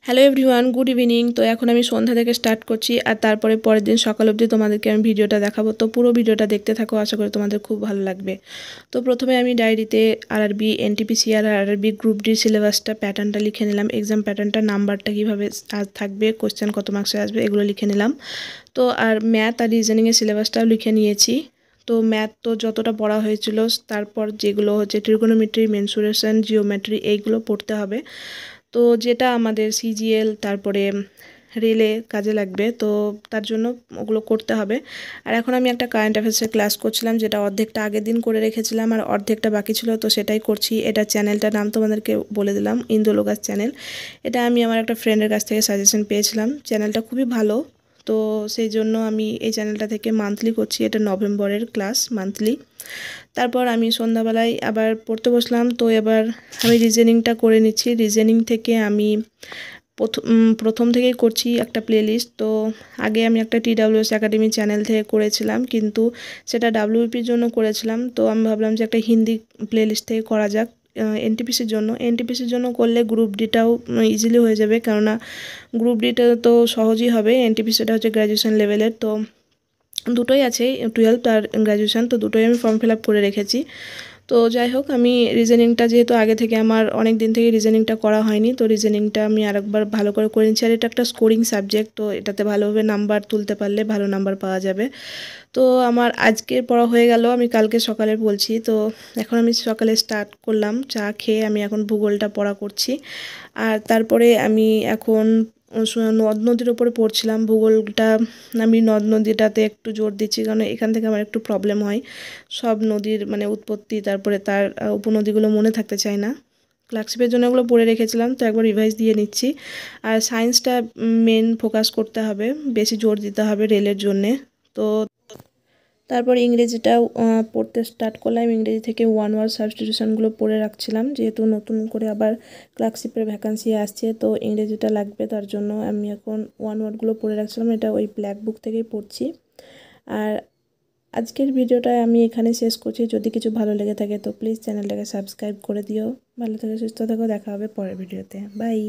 Hello everyone, good evening. তো এখন আমি সন্ধ্যা থেকে স্টার্ট করছি আর তারপরে পরের দিন সকাল অবধি তোমাদেরকে আমি ভিডিওটা দেখাবো। তো পুরো ভিডিওটা দেখতে থাকো, আশা করি তোমাদের খুব ভালো লাগবে। তো প্রথমে আমি ডায়েরিতে আরআরবি, এনটিপিসি আর আরআরবি গ্রুপ ডির সিলেবাসটা প্যাটার্নটা লিখে নিলাম। এক্সাম প্যাটার্নটা, নাম্বারটা কীভাবে থাকবে, কোশ্চেন কত মার্কসে আসবে, এগুলো লিখে নিলাম। তো আর ম্যাথ আর রিজনিংয়ের সিলেবাসটাও লিখে নিয়েছি। তো ম্যাথ তো যতটা পড়া হয়েছিল, তারপর যেগুলো হচ্ছে ট্রিগোনোমেট্রি, মেনসুরেশন, জিওমেট্রি, এইগুলো পড়তে হবে। তো যেটা আমাদের সিজিএল তারপরে রেলে কাজে লাগবে, তো তার জন্য ওগুলো করতে হবে। আর এখন আমি একটা কারেন্ট অ্যাফেয়ার্সের ক্লাস করছিলাম, যেটা অর্ধেকটা আগের দিন করে রেখেছিলাম আর অর্ধেকটা বাকি ছিল, তো সেটাই করছি। এটা চ্যানেলটার নাম তোমাদেরকে বলে দিলাম, ইন্দোলোগাস চ্যানেল। এটা আমি আমার একটা ফ্রেন্ডের কাছ থেকে সাজেশন পেয়েছিলাম। চ্যানেলটা খুবই ভালো, তো সেই জন্য আমি এই চ্যানেলটা থেকে মান্থলি করছি। এটা নভেম্বরের ক্লাস, মান্থলি। তারপর আমি সন্ধ্যাবেলায় আবার পড়তে বসলাম। তো এবার আমি রিজনিংটা করে নিচ্ছি। রিজনিং থেকে আমি প্রথম থেকেই করছি একটা প্লেলিস্ট। তো আগে আমি একটা TWS একাডেমি চ্যানেল থেকে করেছিলাম, কিন্তু সেটা WEPর জন্য করেছিলাম। তো আমি ভাবলাম যে একটা হিন্দি প্লেলিস্ট থেকে করা যাক এনটিপিসির জন্য করলে গ্রুপ ডিটাও ইজিলি হয়ে যাবে, কেননা গ্রুপ ডিটা তো সহজই হবে। এনটিপিসিটা হচ্ছে গ্র্যাজুয়েশন লেভেলের, তো দুটোই আছে, 12th আর গ্র্যাজুয়েশন, তো দুটোই আমি ফর্ম ফিল আপ করে রেখেছি। তো যাই হোক, আমি রিজনিংটা যেহেতু আগে থেকে আমার অনেক দিন থেকে রিজনিংটা করা হয়নি, তো রিজনিংটা আমি আরেকবার ভালো করে নিচ্ছি। আর এটা একটা স্কোরিং সাবজেক্ট, তো এটাতে ভালোভাবে নাম্বার তুলতে পারলে ভালো নাম্বার পাওয়া যাবে। তো আমার আজকের পড়া হয়ে গেল, আমি কালকে সকালে বলছি। তো এখন আমি সকালে স্টার্ট করলাম, চা খেয়ে আমি এখন ভূগোলটা পড়া করছি। আর তারপরে আমি এখন নদ নদীর ওপরে পড়ছিলাম। ভূগোলটা আমি নদ নদীটাতে একটু জোর দিচ্ছি, কারণ এখান থেকে আমার একটু প্রবলেম হয়। সব নদীর মানে উৎপত্তি, তারপরে তার উপনদীগুলো মনে থাকতে চায় না। ক্লার্কশিপের জন্য ওগুলো পড়ে রেখেছিলাম, তো একবার রিভাইজ দিয়ে নিচ্ছি। আর সায়েন্সটা মেন ফোকাস করতে হবে, বেশি জোর দিতে হবে রেলের জন্যে। তো তারপর ইংরেজিটাও পড়তে স্টার্ট করলাম। ইংরেজি থেকে ওয়ান ওয়ার্ড সাবস্টিটিউশনগুলো পড়ে রাখছিলাম, যেহেতু নতুন করে আবার ক্লার্কশিপের ভ্যাকান্সি আসছে, তো ইংরেজিটা লাগবে, তার জন্য আমি এখন ওয়ান ওয়ার্ডগুলো পড়ে রাখছিলাম। এটা ওই ব্ল্যাক বুক থেকেই পড়ছি। আর আজকের ভিডিওটা আমি এখানে শেষ করছি। যদি কিছু ভালো লেগে থাকে তো প্লিজ চ্যানেলটাকে সাবস্ক্রাইব করে দিও। ভালো থেকো, সুস্থ থেকো, দেখা হবে পরের ভিডিওতে। বাই।